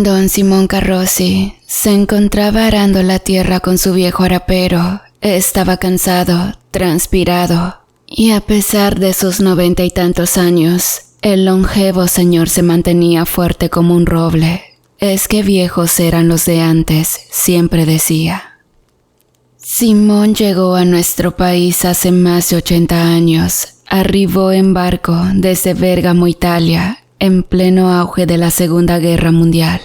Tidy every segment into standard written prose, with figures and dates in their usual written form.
Don Simón Carrozzi se encontraba arando la tierra con su viejo arapero. Estaba cansado, transpirado, y a pesar de sus 90 y tantos años, el longevo señor se mantenía fuerte como un roble. Es que viejos eran los de antes, siempre decía. Simón llegó a nuestro país hace más de 80 años. Arribó en barco desde Bérgamo, Italia, en pleno auge de la Segunda Guerra Mundial.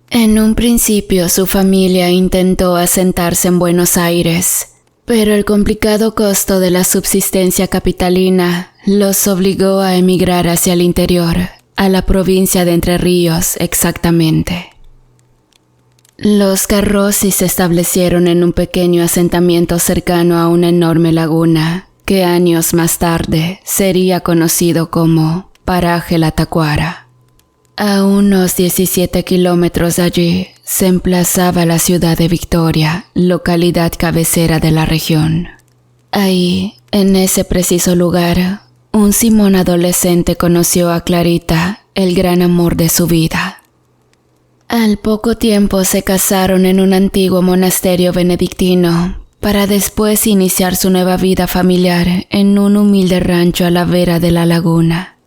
En un principio su familia intentó asentarse en Buenos Aires, pero el complicado costo de la subsistencia capitalina los obligó a emigrar hacia el interior, a la provincia de Entre Ríos exactamente. Los Carrozzi se establecieron en un pequeño asentamiento cercano a una enorme laguna, que años más tarde sería conocido como Paraje La Tacuara. A unos 17 kilómetros de allí se emplazaba la ciudad de Victoria, localidad cabecera de la región. Ahí, en ese preciso lugar, un Simón adolescente conoció a Clarita, el gran amor de su vida. Al poco tiempo se casaron en un antiguo monasterio benedictino, para después iniciar su nueva vida familiar en un humilde rancho a la vera de la laguna.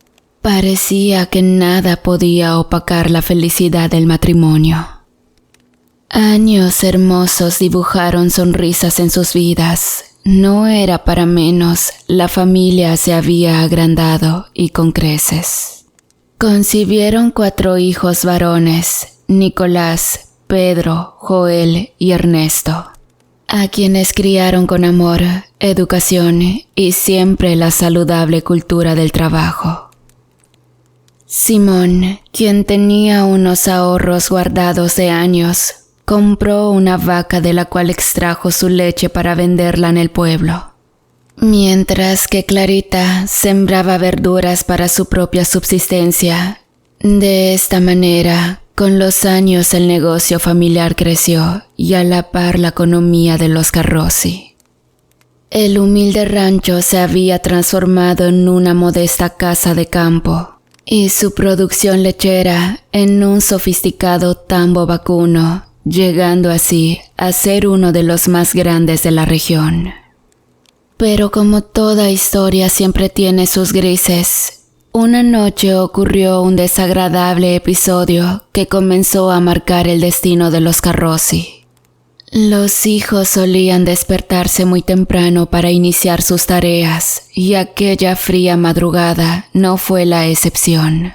Parecía que nada podía opacar la felicidad del matrimonio. Años hermosos dibujaron sonrisas en sus vidas. No era para menos, la familia se había agrandado y con creces. Concibieron 4 hijos varones, Nicolás, Pedro, Joel y Ernesto, a quienes criaron con amor, educación y siempre la saludable cultura del trabajo. Simón, quien tenía unos ahorros guardados de años, compró una vaca de la cual extrajo su leche para venderla en el pueblo, mientras que Clarita sembraba verduras para su propia subsistencia. De esta manera, con los años el negocio familiar creció y a la par la economía de los Carrozzi. El humilde rancho se había transformado en una modesta casa de campo y su producción lechera en un sofisticado tambo vacuno, llegando así a ser uno de los más grandes de la región. Pero como toda historia siempre tiene sus grises, una noche ocurrió un desagradable episodio que comenzó a marcar el destino de los Carrozzi. Los hijos solían despertarse muy temprano para iniciar sus tareas, y aquella fría madrugada no fue la excepción.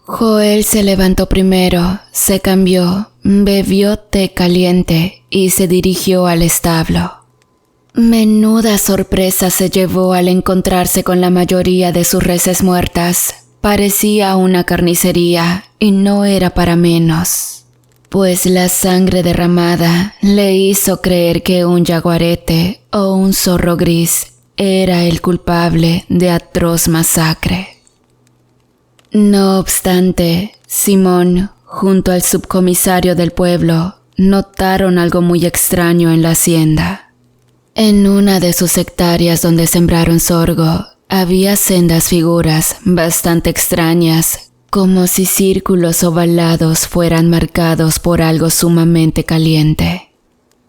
Joel se levantó primero, se cambió, bebió té caliente y se dirigió al establo. Menuda sorpresa se llevó al encontrarse con la mayoría de sus reses muertas. Parecía una carnicería y no era para menos, pues la sangre derramada le hizo creer que un jaguarete o un zorro gris era el culpable de atroz masacre. No obstante, Simón, junto al subcomisario del pueblo, notaron algo muy extraño en la hacienda. En una de sus hectáreas donde sembraron sorgo, había sendas figuras bastante extrañas, como si círculos ovalados fueran marcados por algo sumamente caliente.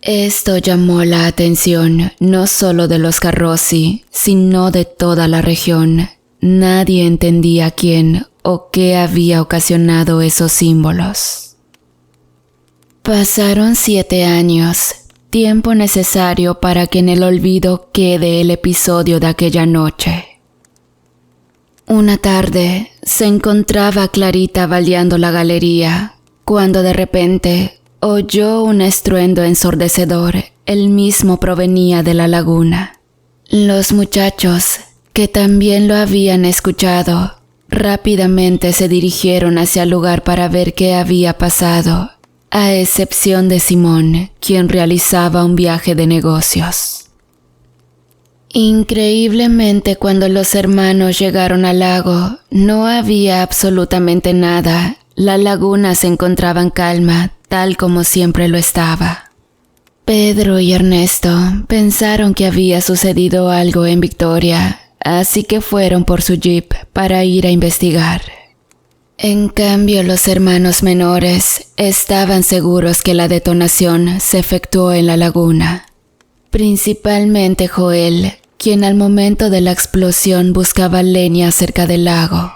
Esto llamó la atención no solo de los Carrozzi, sino de toda la región. Nadie entendía quién o qué había ocasionado esos símbolos. Pasaron 7 años, tiempo necesario para que en el olvido quede el episodio de aquella noche. Una tarde se encontraba Clarita baleando la galería, cuando de repente oyó un estruendo ensordecedor. El mismo provenía de la laguna. Los muchachos, que también lo habían escuchado, rápidamente se dirigieron hacia el lugar para ver qué había pasado, a excepción de Simón, quien realizaba un viaje de negocios. Increíblemente, cuando los hermanos llegaron al lago, no había absolutamente nada. La laguna se encontraba en calma, tal como siempre lo estaba. Pedro y Ernesto pensaron que había sucedido algo en Victoria, así que fueron por su jeep para ir a investigar. En cambio, los hermanos menores estaban seguros que la detonación se efectuó en la laguna. Principalmente Joel, quien al momento de la explosión buscaba leña cerca del lago.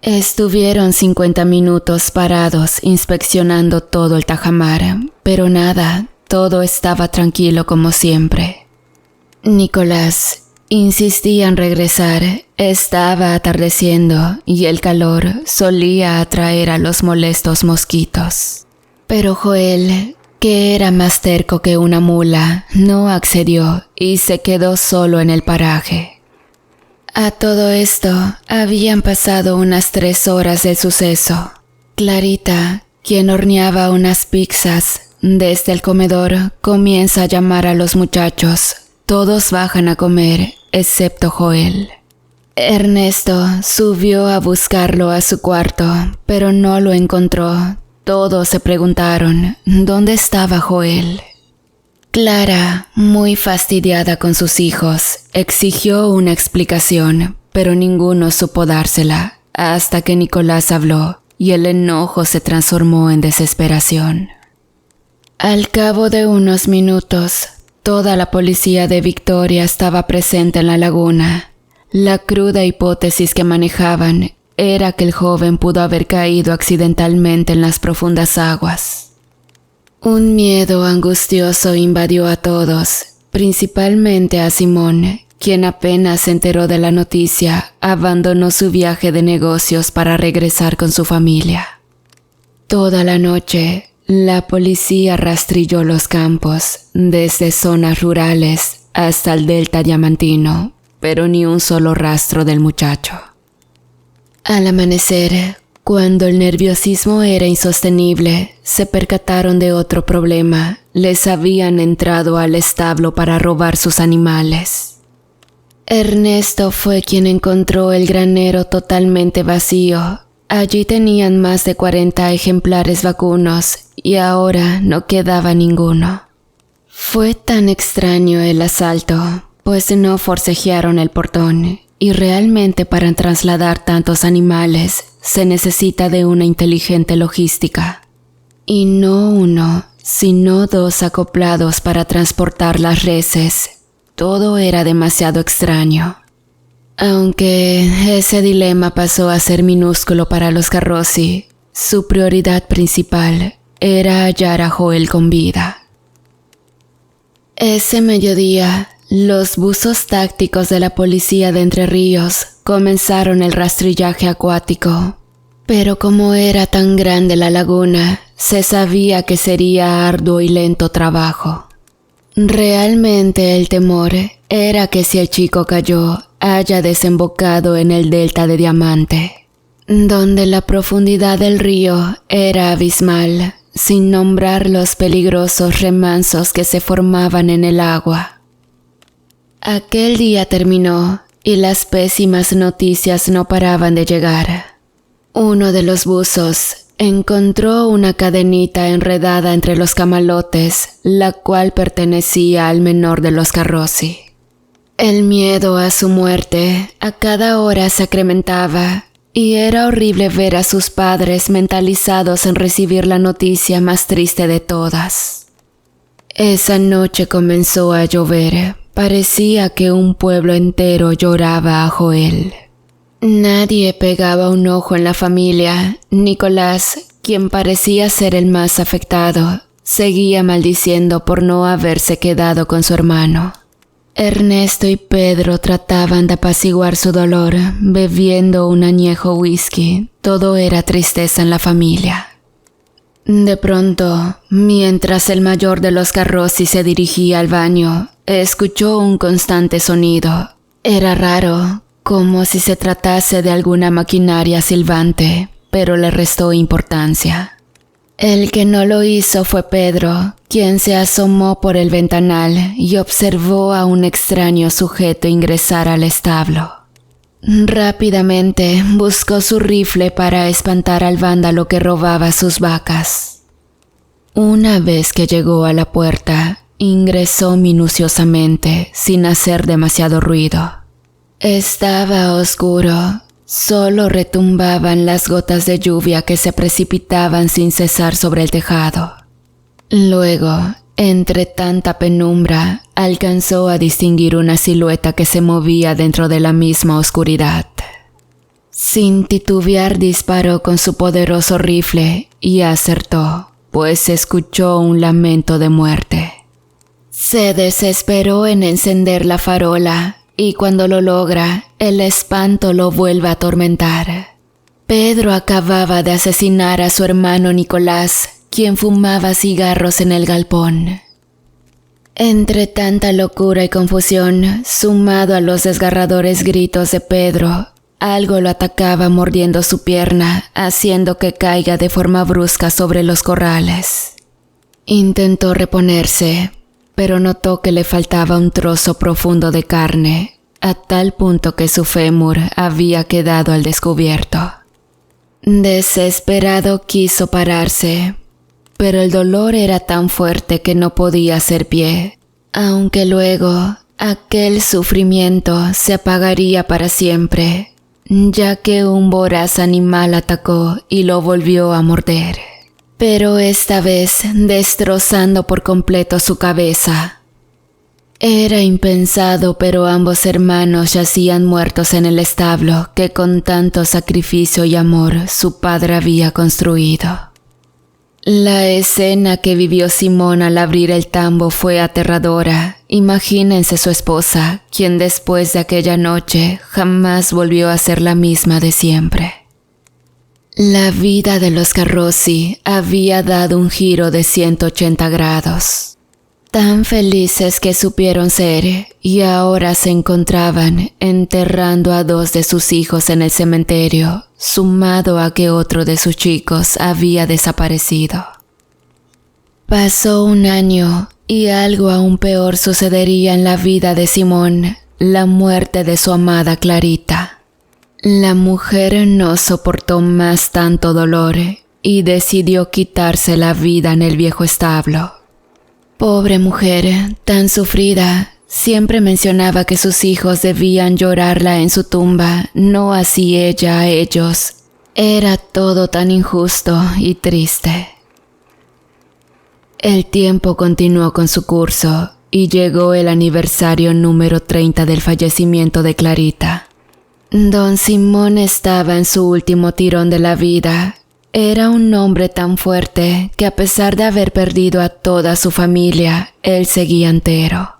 Estuvieron 50 minutos parados inspeccionando todo el tajamar, pero nada, todo estaba tranquilo como siempre. Nicolás insistía en regresar, estaba atardeciendo y el calor solía atraer a los molestos mosquitos. Pero Joel, que era más terco que una mula, no accedió y se quedó solo en el paraje. A todo esto, habían pasado unas 3 horas del suceso. Clarita, quien horneaba unas pizzas, desde el comedor comienza a llamar a los muchachos. Todos bajan a comer, excepto Joel. Ernesto subió a buscarlo a su cuarto, pero no lo encontró. Todos se preguntaron, ¿dónde estaba Joel? Clara, muy fastidiada con sus hijos, exigió una explicación, pero ninguno supo dársela, hasta que Nicolás habló y el enojo se transformó en desesperación. Al cabo de unos minutos, toda la policía de Victoria estaba presente en la laguna. La cruda hipótesis que manejaban era que el joven pudo haber caído accidentalmente en las profundas aguas. Un miedo angustioso invadió a todos, principalmente a Simón, quien apenas se enteró de la noticia, abandonó su viaje de negocios para regresar con su familia. Toda la noche, la policía rastrilló los campos, desde zonas rurales hasta el delta diamantino, pero ni un solo rastro del muchacho. Al amanecer, cuando el nerviosismo era insostenible, se percataron de otro problema. Les habían entrado al establo para robar sus animales. Ernesto fue quien encontró el granero totalmente vacío. Allí tenían más de 40 ejemplares vacunos y ahora no quedaba ninguno. Fue tan extraño el asalto, pues no forcejearon el portón, y realmente para trasladar tantos animales se necesita de una inteligente logística. Y no uno, sino 2 acoplados para transportar las reses. Todo era demasiado extraño. Aunque ese dilema pasó a ser minúsculo para los Garrosi, su prioridad principal era hallar a Joel con vida. Ese mediodía, los buzos tácticos de la policía de Entre Ríos comenzaron el rastrillaje acuático, pero como era tan grande la laguna, se sabía que sería arduo y lento trabajo. Realmente el temor era que si el chico cayó, haya desembocado en el delta de Diamante, donde la profundidad del río era abismal, sin nombrar los peligrosos remansos que se formaban en el agua. Aquel día terminó y las pésimas noticias no paraban de llegar. Uno de los buzos encontró una cadenita enredada entre los camalotes, la cual pertenecía al menor de los Garrosi. El miedo a su muerte a cada hora se incrementaba y era horrible ver a sus padres mentalizados en recibir la noticia más triste de todas. Esa noche comenzó a llover. Parecía que un pueblo entero lloraba a Joel. Nadie pegaba un ojo en la familia. Nicolás, quien parecía ser el más afectado, seguía maldiciendo por no haberse quedado con su hermano. Ernesto y Pedro trataban de apaciguar su dolor, bebiendo un añejo whisky. Todo era tristeza en la familia. De pronto, mientras el mayor de los Garrosi se dirigía al baño, escuchó un constante sonido. Era raro, como si se tratase de alguna maquinaria silbante, pero le restó importancia. El que no lo hizo fue Pedro, quien se asomó por el ventanal y observó a un extraño sujeto ingresar al establo. Rápidamente buscó su rifle para espantar al vándalo que robaba sus vacas. Una vez que llegó a la puerta, ingresó minuciosamente, sin hacer demasiado ruido. Estaba oscuro, Solo retumbaban las gotas de lluvia que se precipitaban sin cesar sobre el tejado. Luego, entre tanta penumbra, alcanzó a distinguir una silueta que se movía dentro de la misma oscuridad. Sin titubear disparó con su poderoso rifle y acertó, pues escuchó un lamento de muerte. Se desesperó en encender la farola y cuando lo logra, el espanto lo vuelve a atormentar. Pedro acababa de asesinar a su hermano Nicolás, quien fumaba cigarros en el galpón. Entre tanta locura y confusión, sumado a los desgarradores gritos de Pedro, algo lo atacaba mordiendo su pierna, haciendo que caiga de forma brusca sobre los corrales. Intentó reponerse, pero notó que le faltaba un trozo profundo de carne, a tal punto que su fémur había quedado al descubierto. Desesperado quiso pararse, pero el dolor era tan fuerte que no podía hacer pie, aunque luego aquel sufrimiento se apagaría para siempre, ya que un voraz animal atacó y lo volvió a morder, pero esta vez destrozando por completo su cabeza. Era impensado, pero ambos hermanos yacían muertos en el establo que con tanto sacrificio y amor su padre había construido. La escena que vivió Simón al abrir el tambo fue aterradora. Imagínense su esposa, quien después de aquella noche jamás volvió a ser la misma de siempre. La vida de los Carrozzi había dado un giro de 180 grados. Tan felices que supieron ser y ahora se encontraban enterrando a 2 de sus hijos en el cementerio, sumado a que otro de sus chicos había desaparecido. Pasó un año y algo aún peor sucedería en la vida de Simón, la muerte de su amada Clarita. La mujer no soportó más tanto dolor y decidió quitarse la vida en el viejo establo. Pobre mujer, tan sufrida, siempre mencionaba que sus hijos debían llorarla en su tumba, no así ella a ellos. Era todo tan injusto y triste. El tiempo continuó con su curso y llegó el aniversario número 30 del fallecimiento de Clarita. Don Simón estaba en su último tirón de la vida. Era un hombre tan fuerte que a pesar de haber perdido a toda su familia, él seguía entero.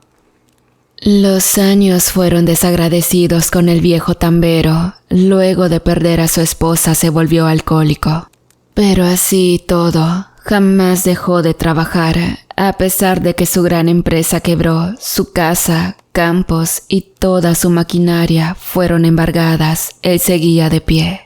Los años fueron desagradecidos con el viejo tambero. Luego de perder a su esposa se volvió alcohólico. Pero así y todo, jamás dejó de trabajar, a pesar de que su gran empresa quebró, su casa, campos y toda su maquinaria fueron embargadas, él seguía de pie.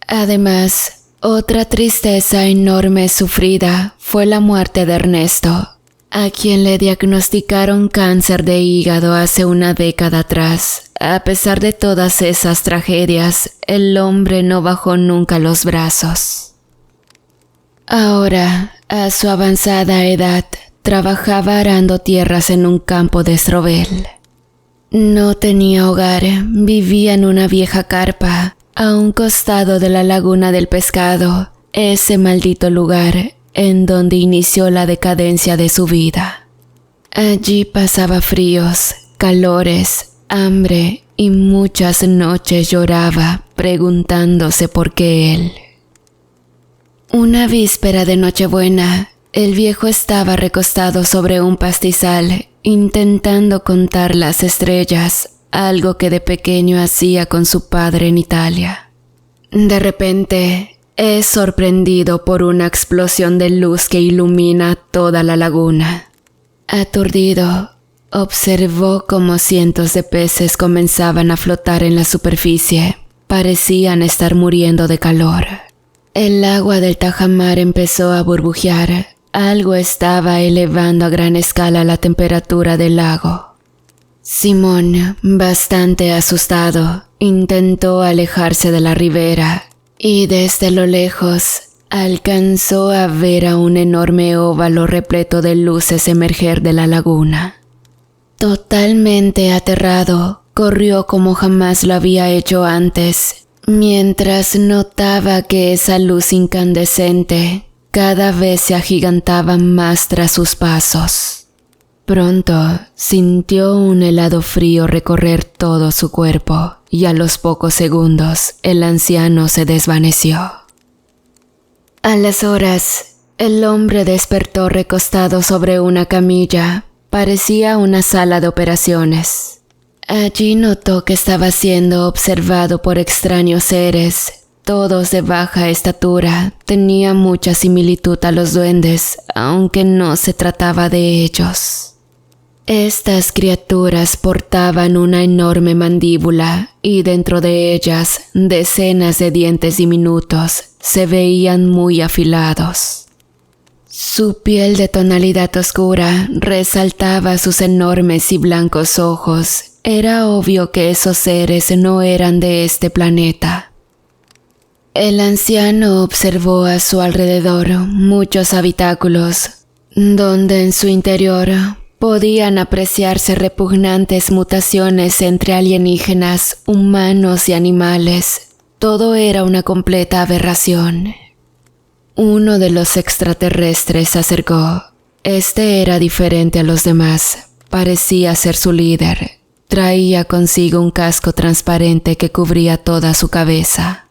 Además, otra tristeza enorme sufrida fue la muerte de Ernesto, a quien le diagnosticaron cáncer de hígado hace una década atrás. A pesar de todas esas tragedias, el hombre no bajó nunca los brazos. Ahora, a su avanzada edad, trabajaba arando tierras en un campo de Esrobel. No tenía hogar, vivía en una vieja carpa, a un costado de la laguna del pescado, ese maldito lugar en donde inició la decadencia de su vida. Allí pasaba fríos, calores, hambre y muchas noches lloraba preguntándose por qué él. Una víspera de Nochebuena, el viejo estaba recostado sobre un pastizal intentando contar las estrellas, algo que de pequeño hacía con su padre en Italia. De repente, es sorprendido por una explosión de luz que ilumina toda la laguna. Aturdido, observó cómo cientos de peces comenzaban a flotar en la superficie. Parecían estar muriendo de calor. El agua del tajamar empezó a burbujear. Algo estaba elevando a gran escala la temperatura del lago. Simón, bastante asustado, intentó alejarse de la ribera y desde lo lejos alcanzó a ver a un enorme óvalo repleto de luces emerger de la laguna. Totalmente aterrado, corrió como jamás lo había hecho antes mientras notaba que esa luz incandescente cada vez se agigantaba más tras sus pasos. Pronto sintió un helado frío recorrer todo su cuerpo y a los pocos segundos el anciano se desvaneció. A las horas, el hombre despertó recostado sobre una camilla. Parecía una sala de operaciones. Allí notó que estaba siendo observado por extraños seres, todos de baja estatura. Tenía mucha similitud a los duendes, aunque no se trataba de ellos. Estas criaturas portaban una enorme mandíbula y dentro de ellas decenas de dientes diminutos se veían muy afilados. Su piel de tonalidad oscura resaltaba sus enormes y blancos ojos. Era obvio que esos seres no eran de este planeta. El anciano observó a su alrededor muchos habitáculos, donde en su interior podían apreciarse repugnantes mutaciones entre alienígenas, humanos y animales. Todo era una completa aberración. Uno de los extraterrestres se acercó. Este era diferente a los demás. Parecía ser su líder. Traía consigo un casco transparente que cubría toda su cabeza.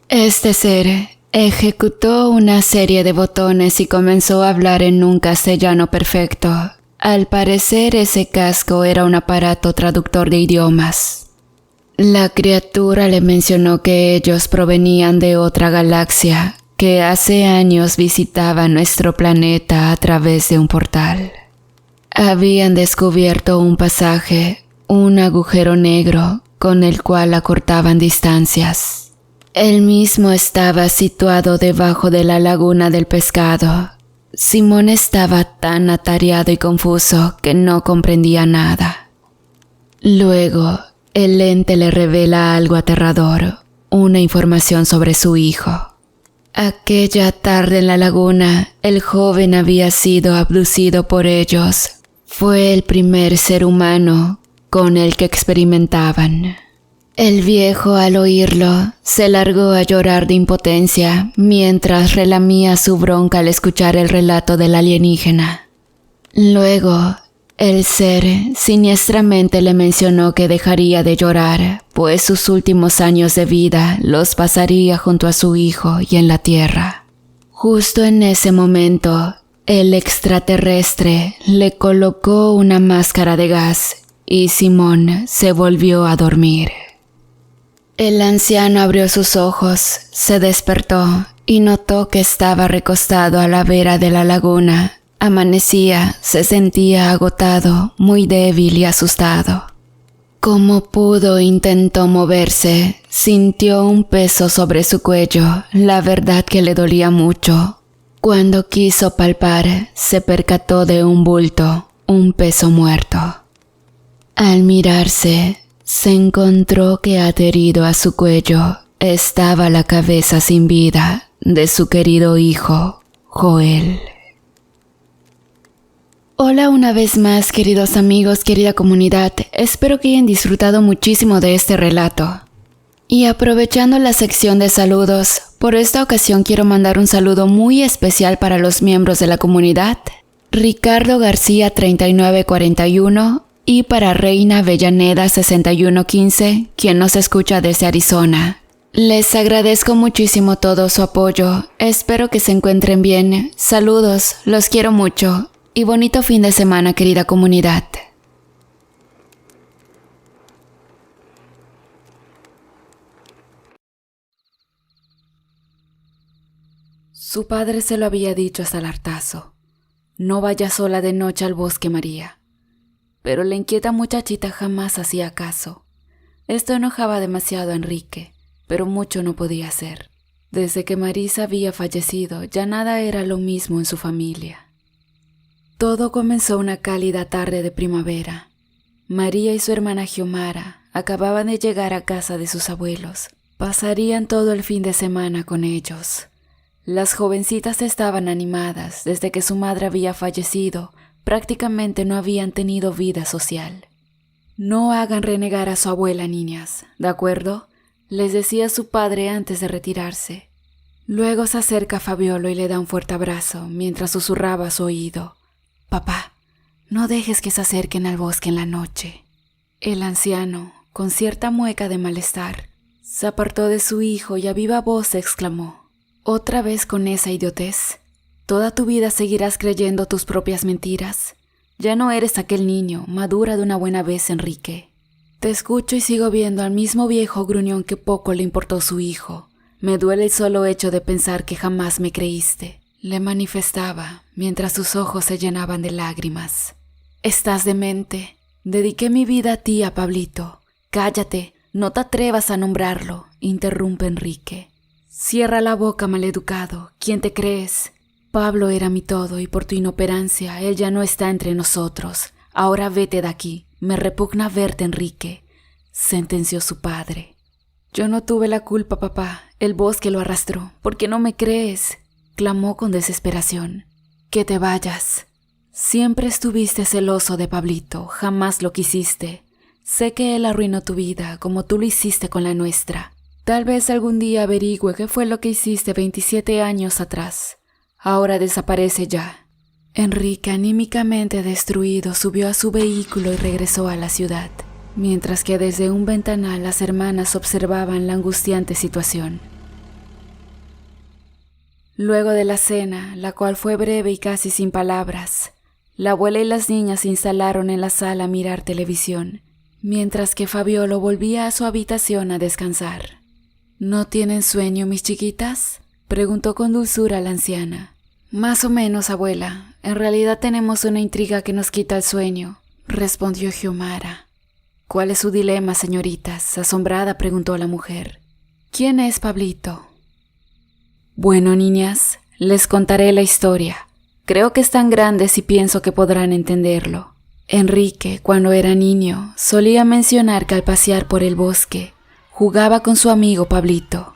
Este ser ejecutó una serie de botones y comenzó a hablar en un castellano perfecto. Al parecer ese casco era un aparato traductor de idiomas. La criatura le mencionó que ellos provenían de otra galaxia, que hace años visitaba nuestro planeta a través de un portal. Habían descubierto un pasaje, un agujero negro, con el cual acortaban distancias. El mismo estaba situado debajo de la laguna del pescado. Simón estaba tan atareado y confuso que no comprendía nada. Luego, el ente le revela algo aterrador, una información sobre su hijo. Aquella tarde en la laguna, el joven había sido abducido por ellos. Fue el primer ser humano con el que experimentaban. El viejo, al oírlo, se largó a llorar de impotencia mientras relamía su bronca al escuchar el relato del alienígena. Luego, el ser siniestramente le mencionó que dejaría de llorar, pues sus últimos años de vida los pasaría junto a su hijo y en la tierra. Justo en ese momento, el extraterrestre le colocó una máscara de gas y Simón se volvió a dormir. El anciano abrió sus ojos, se despertó y notó que estaba recostado a la vera de la laguna. Amanecía, se sentía agotado, muy débil y asustado. Como pudo, intentó moverse, sintió un peso sobre su cuello, la verdad que le dolía mucho. Cuando quiso palpar, se percató de un bulto, un peso muerto. Al mirarse, se encontró que adherido a su cuello estaba la cabeza sin vida de su querido hijo, Joel. Hola una vez más, queridos amigos, querida comunidad. Espero que hayan disfrutado muchísimo de este relato. Y aprovechando la sección de saludos, por esta ocasión quiero mandar un saludo muy especial para los miembros de la comunidad, Ricardo García 3941, y para Reina Avellaneda 6115, quien nos escucha desde Arizona. Les agradezco muchísimo todo su apoyo, espero que se encuentren bien. Saludos, los quiero mucho, y bonito fin de semana, querida comunidad. Su padre se lo había dicho hasta el hartazo: no vaya sola de noche al bosque, María. Pero la inquieta muchachita jamás hacía caso. Esto enojaba demasiado a Enrique, pero mucho no podía hacer. Desde que Marisa había fallecido, ya nada era lo mismo en su familia. Todo comenzó una cálida tarde de primavera. María y su hermana Xiomara acababan de llegar a casa de sus abuelos. Pasarían todo el fin de semana con ellos. Las jovencitas estaban animadas desde que su madre había fallecido. Prácticamente no habían tenido vida social. No hagan renegar a su abuela, niñas, ¿de acuerdo? les decía su padre antes de retirarse. Luego se acerca a Fabiolo y le da un fuerte abrazo mientras susurraba a su oído: «Papá, no dejes que se acerquen al bosque en la noche». El anciano, con cierta mueca de malestar, se apartó de su hijo y a viva voz exclamó: «¿Otra vez con esa idiotez? ¿Toda tu vida seguirás creyendo tus propias mentiras? Ya no eres aquel niño, madura de una buena vez, Enrique. Te escucho y sigo viendo al mismo viejo gruñón que poco le importó su hijo. Me duele el solo hecho de pensar que jamás me creíste», le manifestaba mientras sus ojos se llenaban de lágrimas. «Estás demente. Dediqué mi vida a ti, a Pablito». «Cállate, no te atrevas a nombrarlo», interrumpe Enrique. «Cierra la boca, maleducado. ¿Quién te crees? Pablo era mi todo y por tu inoperancia él ya no está entre nosotros. Ahora vete de aquí. Me repugna verte, Enrique», sentenció su padre. «Yo no tuve la culpa, papá. El bosque lo arrastró. ¿Por qué no me crees?», clamó con desesperación. «Que te vayas. Siempre estuviste celoso de Pablito, jamás lo quisiste. Sé que él arruinó tu vida, como tú lo hiciste con la nuestra. Tal vez algún día averigüe qué fue lo que hiciste 27 años atrás. Ahora desaparece ya». Enrique, anímicamente destruido, subió a su vehículo y regresó a la ciudad, mientras que desde un ventanal las hermanas observaban la angustiante situación. Luego de la cena, la cual fue breve y casi sin palabras, la abuela y las niñas se instalaron en la sala a mirar televisión, mientras que Fabiolo volvía a su habitación a descansar. «¿No tienen sueño, mis chiquitas?», preguntó con dulzura la anciana. «Más o menos, abuela. En realidad tenemos una intriga que nos quita el sueño», respondió Xiomara. «¿Cuál es su dilema, señoritas?», asombrada preguntó la mujer. «¿Quién es Pablito?». «Bueno, niñas, les contaré la historia. Creo que están grandes y pienso que podrán entenderlo. Enrique, cuando era niño, solía mencionar que al pasear por el bosque, jugaba con su amigo Pablito.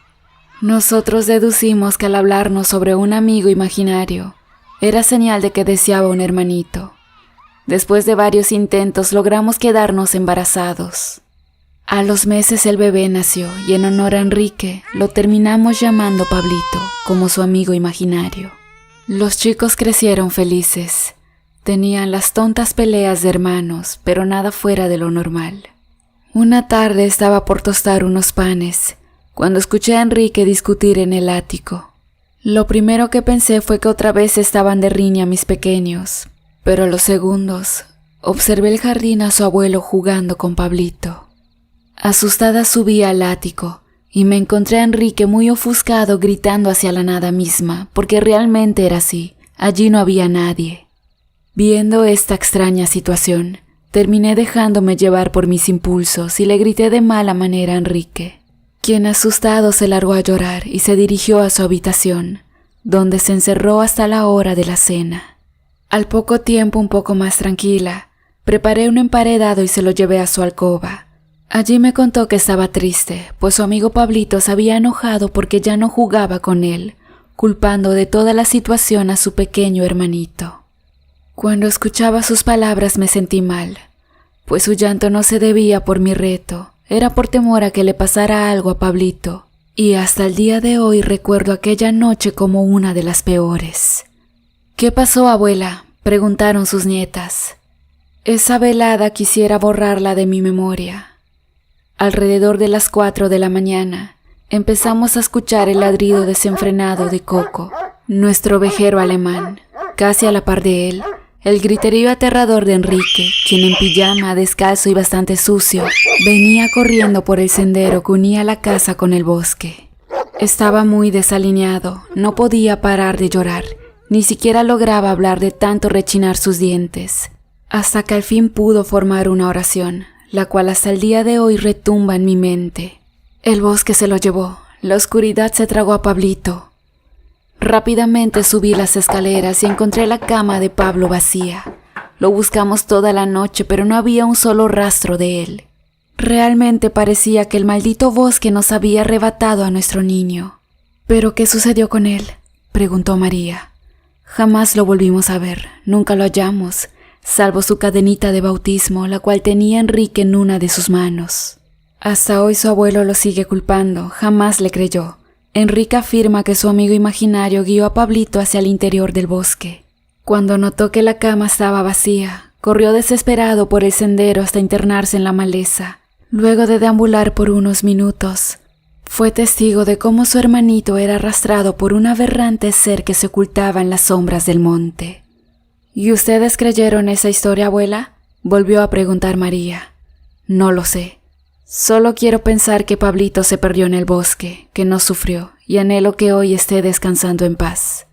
Nosotros deducimos que al hablarnos sobre un amigo imaginario, era señal de que deseaba un hermanito. Después de varios intentos logramos quedarnos embarazados. A los meses el bebé nació y en honor a Enrique lo terminamos llamando Pablito, como su amigo imaginario. Los chicos crecieron felices. Tenían las tontas peleas de hermanos, pero nada fuera de lo normal. Una tarde estaba por tostar unos panes, cuando escuché a Enrique discutir en el ático. Lo primero que pensé fue que otra vez estaban de riña mis pequeños, pero a los segundos observé el jardín a su abuelo jugando con Pablito. Asustada subí al ático y me encontré a Enrique muy ofuscado gritando hacia la nada misma, porque realmente era así, allí no había nadie. Viendo esta extraña situación, terminé dejándome llevar por mis impulsos y le grité de mala manera a Enrique, quien asustado se largó a llorar y se dirigió a su habitación, donde se encerró hasta la hora de la cena. Al poco tiempo, un poco más tranquila, preparé un emparedado y se lo llevé a su alcoba. Allí me contó que estaba triste, pues su amigo Pablito se había enojado porque ya no jugaba con él, culpando de toda la situación a su pequeño hermanito. Cuando escuchaba sus palabras me sentí mal, pues su llanto no se debía por mi reto, era por temor a que le pasara algo a Pablito, y hasta el día de hoy recuerdo aquella noche como una de las peores. «¿Qué pasó, abuela?», preguntaron sus nietas. «Esa velada quisiera borrarla de mi memoria». Alrededor de las 4 de la mañana, empezamos a escuchar el ladrido desenfrenado de Coco, nuestro ovejero alemán. Casi a la par de él, el griterío aterrador de Enrique, quien en pijama, descalzo y bastante sucio, venía corriendo por el sendero que unía la casa con el bosque. Estaba muy desalineado, no podía parar de llorar, ni siquiera lograba hablar de tanto rechinar sus dientes, hasta que al fin pudo formar una oración, la cual hasta el día de hoy retumba en mi mente. El bosque se lo llevó, la oscuridad se tragó a Pablito. Rápidamente subí las escaleras y encontré la cama de Pablo vacía. Lo buscamos toda la noche, pero no había un solo rastro de él. Realmente parecía que el maldito bosque nos había arrebatado a nuestro niño. ¿Pero qué sucedió con él?, preguntó María. Jamás lo volvimos a ver, nunca lo hallamos, salvo su cadenita de bautismo, la cual tenía Enrique en una de sus manos. Hasta hoy su abuelo lo sigue culpando, jamás le creyó. Enrique afirma que su amigo imaginario guió a Pablito hacia el interior del bosque. Cuando notó que la cama estaba vacía, corrió desesperado por el sendero hasta internarse en la maleza. Luego de deambular por unos minutos, fue testigo de cómo su hermanito era arrastrado por un aberrante ser que se ocultaba en las sombras del monte. ¿Y ustedes creyeron esa historia, abuela?, volvió a preguntar María. No lo sé. Solo quiero pensar que Pablito se perdió en el bosque, que no sufrió, y anhelo que hoy esté descansando en paz.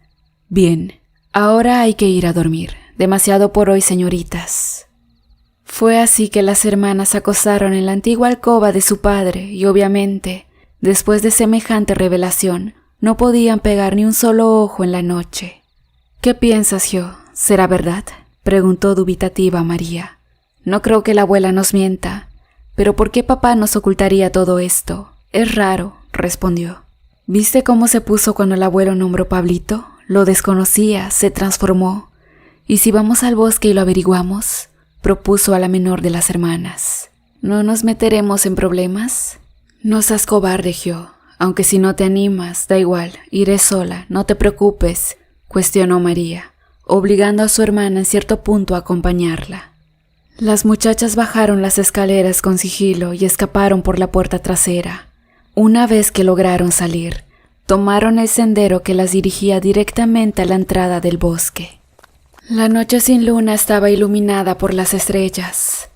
Bien, ahora hay que ir a dormir. Demasiado por hoy, señoritas. Fue así que las hermanas se acostaron en la antigua alcoba de su padre y obviamente, después de semejante revelación, no podían pegar ni un solo ojo en la noche. ¿Qué piensas, Gio? ¿Será verdad?, preguntó dubitativa María. No creo que la abuela nos mienta. ¿Pero por qué papá nos ocultaría todo esto? Es raro, respondió. ¿Viste cómo se puso cuando el abuelo nombró Pablito? Lo desconocía, se transformó. ¿Y si vamos al bosque y lo averiguamos?, propuso a la menor de las hermanas. ¿No nos meteremos en problemas? No seas cobarde, Gio. Aunque si no te animas, da igual, iré sola, no te preocupes, cuestionó María, obligando a su hermana en cierto punto a acompañarla. Las muchachas bajaron las escaleras con sigilo y escaparon por la puerta trasera. Una vez que lograron salir, tomaron el sendero que las dirigía directamente a la entrada del bosque. La noche sin luna estaba iluminada por las estrellas.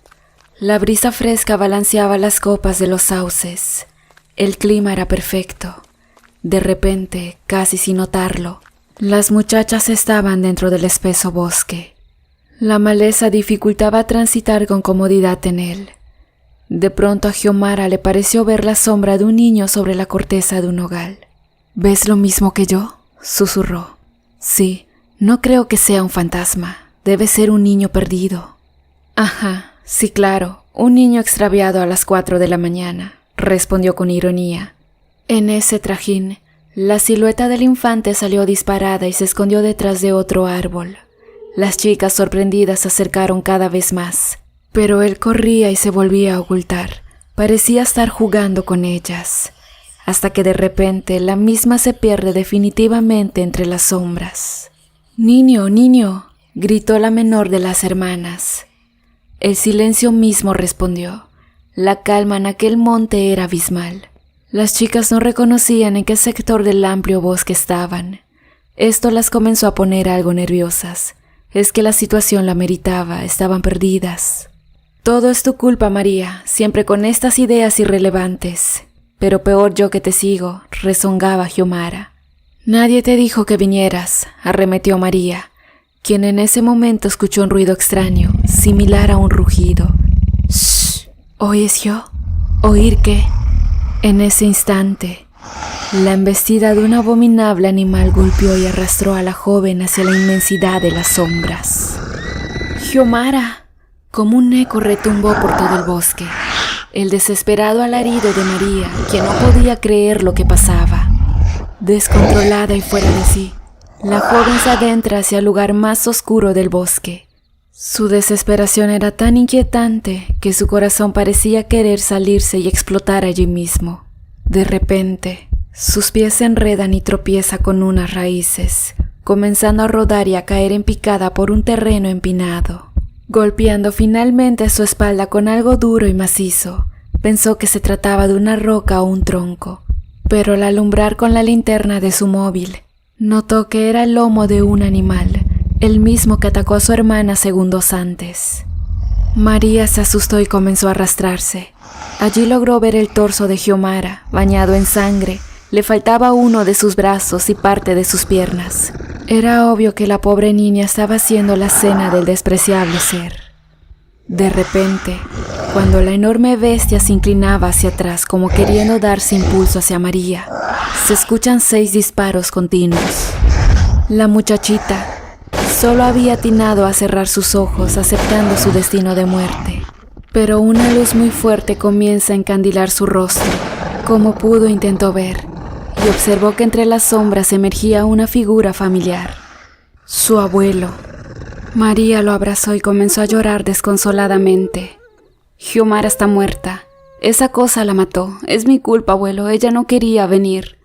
La brisa fresca balanceaba las copas de los sauces. El clima era perfecto. De repente, casi sin notarlo, las muchachas estaban dentro del espeso bosque. La maleza dificultaba transitar con comodidad en él. De pronto a Xiomara le pareció ver la sombra de un niño sobre la corteza de un nogal. ¿Ves lo mismo que yo?, susurró. Sí, no creo que sea un fantasma. Debe ser un niño perdido. Ajá, sí, claro, un niño extraviado a las 4 de la mañana, respondió con ironía. En ese trajín, la silueta del infante salió disparada y se escondió detrás de otro árbol. Las chicas sorprendidas se acercaron cada vez más, pero él corría y se volvía a ocultar. Parecía estar jugando con ellas, hasta que de repente la misma se pierde definitivamente entre las sombras. «¡Niño, niño!», gritó la menor de las hermanas. El silencio mismo respondió. La calma en aquel monte era abismal. Las chicas no reconocían en qué sector del amplio bosque estaban. Esto las comenzó a poner algo nerviosas. Es que la situación la meritaba, estaban perdidas. Todo es tu culpa, María, siempre con estas ideas irrelevantes. Pero peor yo que te sigo, rezongaba Xiomara. Nadie te dijo que vinieras, arremetió María, quien en ese momento escuchó un ruido extraño, similar a un rugido. «Shh, ¿oyes, yo? ¿Oír qué?» En ese instante, la embestida de un abominable animal golpeó y arrastró a la joven hacia la inmensidad de las sombras. «¡Xiomara!», como un eco retumbó por todo el bosque. El desesperado alarido de María, quien no podía creer lo que pasaba. Descontrolada y fuera de sí, la joven se adentra hacia el lugar más oscuro del bosque. Su desesperación era tan inquietante que su corazón parecía querer salirse y explotar allí mismo. De repente, sus pies se enredan y tropieza con unas raíces, comenzando a rodar y a caer en picada por un terreno empinado. Golpeando finalmente su espalda con algo duro y macizo, pensó que se trataba de una roca o un tronco, pero al alumbrar con la linterna de su móvil, notó que era el lomo de un animal, el mismo que atacó a su hermana segundos antes. María se asustó y comenzó a arrastrarse. Allí logró ver el torso de Xiomara, bañado en sangre. Le faltaba uno de sus brazos y parte de sus piernas. Era obvio que la pobre niña estaba haciendo la cena del despreciable ser. De repente, cuando la enorme bestia se inclinaba hacia atrás como queriendo darse impulso hacia María, se escuchan 6 disparos continuos. La muchachita solo había atinado a cerrar sus ojos aceptando su destino de muerte. Pero una luz muy fuerte comienza a encandilar su rostro. Como pudo intentó ver, y observó que entre las sombras emergía una figura familiar. Su abuelo. María lo abrazó y comenzó a llorar desconsoladamente. «Xiomara está muerta. Esa cosa la mató. Es mi culpa, abuelo. Ella no quería venir.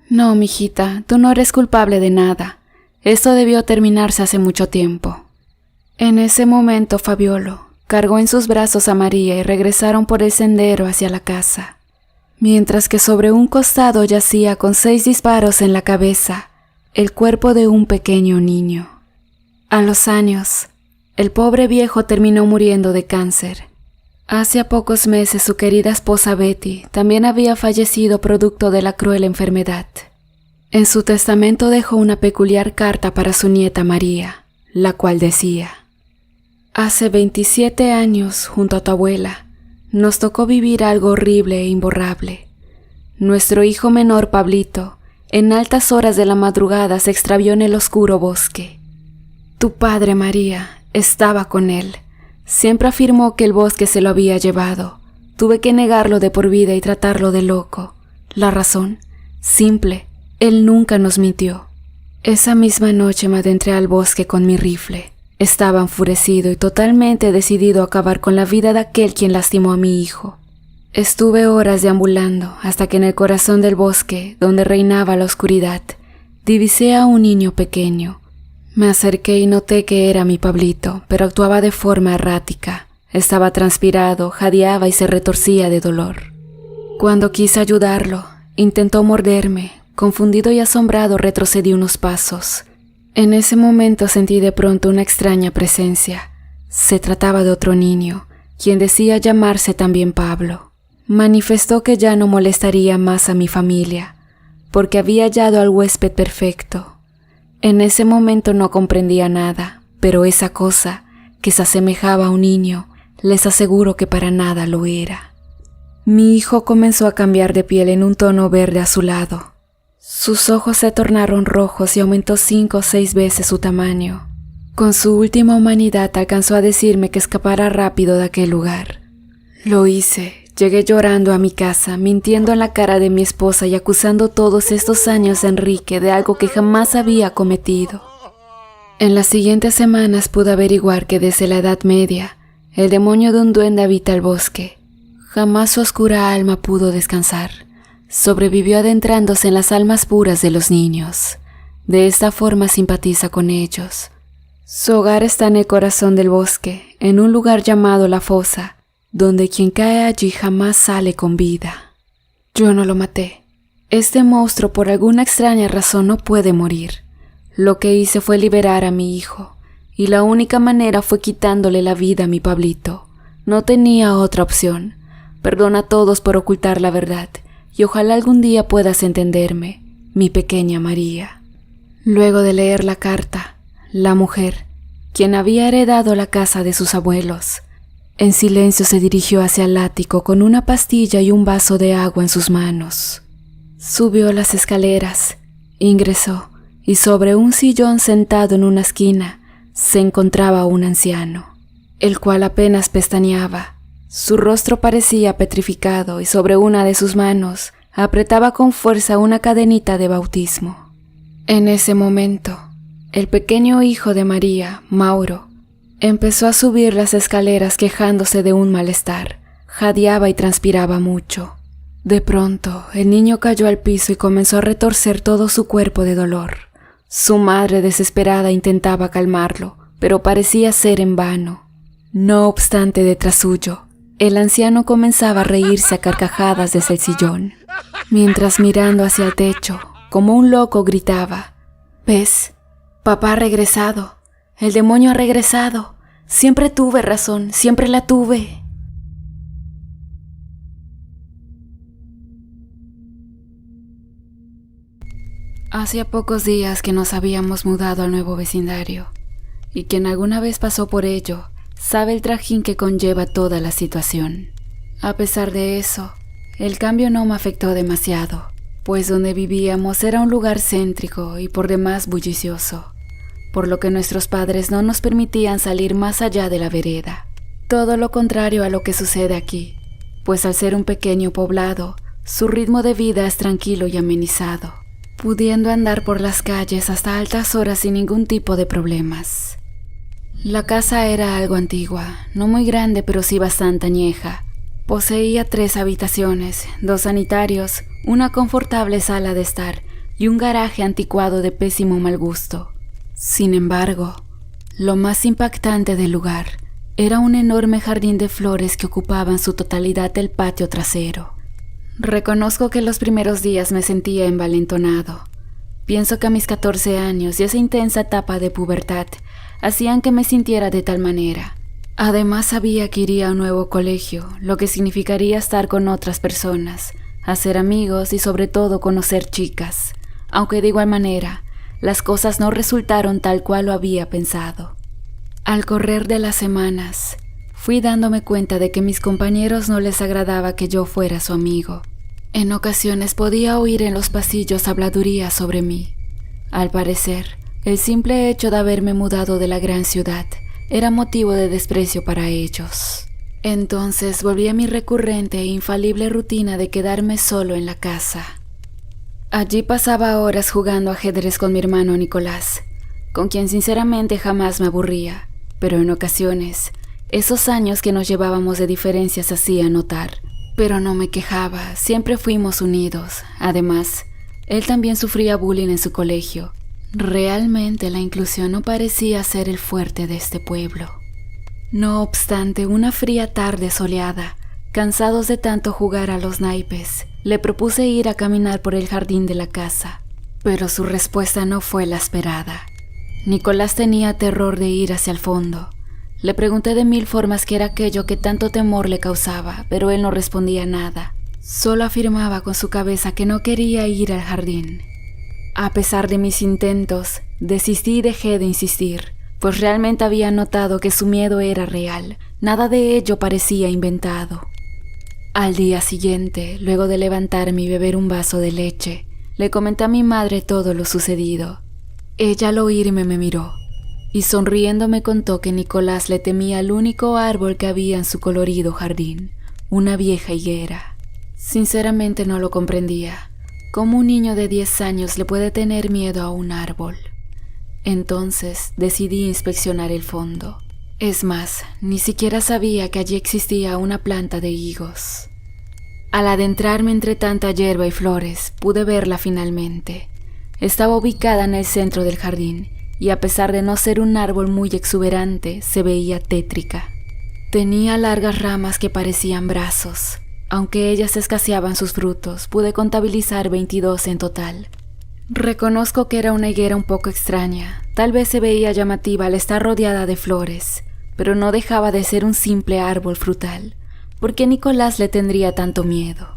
No, mijita, tú no eres culpable de nada. Esto debió terminarse hace mucho tiempo. En ese momento, Fabiolo cargó en sus brazos a María y regresaron por el sendero hacia la casa. Mientras que sobre un costado yacía con 6 disparos en la cabeza el cuerpo de un pequeño niño. A los años, el pobre viejo terminó muriendo de cáncer. Hace pocos meses su querida esposa Betty también había fallecido producto de la cruel enfermedad. En su testamento dejó una peculiar carta para su nieta María, la cual decía: Hace 27 años, junto a tu abuela, nos tocó vivir algo horrible e imborrable. Nuestro hijo menor, Pablito, en altas horas de la madrugada se extravió en el oscuro bosque. Tu padre, María, estaba con él. Siempre afirmó que el bosque se lo había llevado. Tuve que negarlo de por vida y tratarlo de loco. La razón, simple, él nunca nos mintió. Esa misma noche me adentré al bosque con mi rifle. Estaba enfurecido y totalmente decidido a acabar con la vida de aquel quien lastimó a mi hijo. Estuve horas deambulando hasta que en el corazón del bosque, donde reinaba la oscuridad, divisé a un niño pequeño. Me acerqué y noté que era mi Pablito, pero actuaba de forma errática. Estaba transpirado, jadeaba y se retorcía de dolor. Cuando quise ayudarlo, intentó morderme. Confundido y asombrado retrocedí unos pasos. En ese momento sentí de pronto una extraña presencia. Se trataba de otro niño, quien decía llamarse también Pablo. Manifestó que ya no molestaría más a mi familia, porque había hallado al huésped perfecto. En ese momento no comprendía nada, pero esa cosa, que se asemejaba a un niño, les aseguro que para nada lo era. Mi hijo comenzó a cambiar de piel en un tono verde azulado. Sus ojos se tornaron rojos y aumentó 5 o 6 veces su tamaño. Con su última humanidad alcanzó a decirme que escapara rápido de aquel lugar. Lo hice. Llegué llorando a mi casa, mintiendo en la cara de mi esposa y acusando todos estos años a Enrique de algo que jamás había cometido. En las siguientes semanas pude averiguar que desde la Edad Media, el demonio de un duende habita el bosque. Jamás su oscura alma pudo descansar. Sobrevivió adentrándose en las almas puras de los niños. De esta forma simpatiza con ellos. Su hogar está en el corazón del bosque, en un lugar llamado La Fosa, donde quien cae allí jamás sale con vida. Yo no lo maté. Este monstruo por alguna extraña razón no puede morir. Lo que hice fue liberar a mi hijo, y la única manera fue quitándole la vida a mi Pablito. No tenía otra opción. Perdona a todos por ocultar la verdad, y ojalá algún día puedas entenderme, mi pequeña María. Luego de leer la carta, la mujer, quien había heredado la casa de sus abuelos, en silencio se dirigió hacia el ático con una pastilla y un vaso de agua en sus manos. Subió las escaleras, ingresó, y sobre un sillón sentado en una esquina se encontraba un anciano, el cual apenas pestañeaba. Su rostro parecía petrificado y sobre una de sus manos apretaba con fuerza una cadenita de bautismo. En ese momento, el pequeño hijo de María, Mauro, empezó a subir las escaleras quejándose de un malestar. Jadeaba y transpiraba mucho. De pronto, el niño cayó al piso y comenzó a retorcer todo su cuerpo de dolor. Su madre, desesperada, intentaba calmarlo, pero parecía ser en vano. No obstante, detrás suyo, el anciano comenzaba a reírse a carcajadas desde el sillón, mientras mirando hacia el techo, como un loco gritaba: «¿Ves? Papá ha regresado. El demonio ha regresado. Siempre tuve razón, siempre la tuve». Hacía pocos días que nos habíamos mudado al nuevo vecindario, y quien alguna vez pasó por ello sabe el trajín que conlleva toda la situación. A pesar de eso, el cambio no me afectó demasiado, pues donde vivíamos era un lugar céntrico y por demás bullicioso, por lo que nuestros padres no nos permitían salir más allá de la vereda. Todo lo contrario a lo que sucede aquí, pues al ser un pequeño poblado, su ritmo de vida es tranquilo y amenizado, pudiendo andar por las calles hasta altas horas sin ningún tipo de problemas. La casa era algo antigua, no muy grande pero sí bastante añeja, Poseía 3 habitaciones, 2 sanitarios, una confortable sala de estar y un garaje anticuado de pésimo mal gusto. Sin embargo, lo más impactante del lugar era un enorme jardín de flores que ocupaba en su totalidad el patio trasero. Reconozco que los primeros días me sentía envalentonado. Pienso que a mis 14 años y esa intensa etapa de pubertad hacían que me sintiera de tal manera. Además sabía que iría a un nuevo colegio, lo que significaría estar con otras personas, hacer amigos y sobre todo conocer chicas, aunque de igual manera, las cosas no resultaron tal cual lo había pensado. Al correr de las semanas, fui dándome cuenta de que a mis compañeros no les agradaba que yo fuera su amigo. En ocasiones podía oír en los pasillos habladurías sobre mí. Al parecer, el simple hecho de haberme mudado de la gran ciudad era motivo de desprecio para ellos. Entonces volví a mi recurrente e infalible rutina de quedarme solo en la casa. Allí pasaba horas jugando ajedrez con mi hermano Nicolás, con quien sinceramente jamás me aburría, pero en ocasiones, esos años que nos llevábamos de diferencias hacían notar. Pero no me quejaba, siempre fuimos unidos. Además, él también sufría bullying en su colegio. Realmente la inclusión no parecía ser el fuerte de este pueblo. No obstante, una fría tarde soleada, cansados de tanto jugar a los naipes, le propuse ir a caminar por el jardín de la casa, pero su respuesta no fue la esperada. Nicolás tenía terror de ir hacia el fondo. Le pregunté de 1000 formas qué era aquello que tanto temor le causaba, pero él no respondía nada. Solo afirmaba con su cabeza que no quería ir al jardín. A pesar de mis intentos, desistí y dejé de insistir, pues realmente había notado que su miedo era real, nada de ello parecía inventado. Al día siguiente, luego de levantarme y beber un vaso de leche, le comenté a mi madre todo lo sucedido. Ella al oírme me miró, y sonriendo me contó que Nicolás le temía al único árbol que había en su colorido jardín, una vieja higuera. Sinceramente no lo comprendía. ¿Cómo un niño de 10 años le puede tener miedo a un árbol? Entonces decidí inspeccionar el fondo. Es más, ni siquiera sabía que allí existía una planta de higos. Al adentrarme entre tanta hierba y flores, pude verla finalmente. Estaba ubicada en el centro del jardín, y a pesar de no ser un árbol muy exuberante, se veía tétrica. Tenía largas ramas que parecían brazos. Aunque ellas escaseaban sus frutos, pude contabilizar 22 en total. Reconozco que era una higuera un poco extraña, tal vez se veía llamativa al estar rodeada de flores, pero no dejaba de ser un simple árbol frutal. ¿Por qué Nicolás le tendría tanto miedo?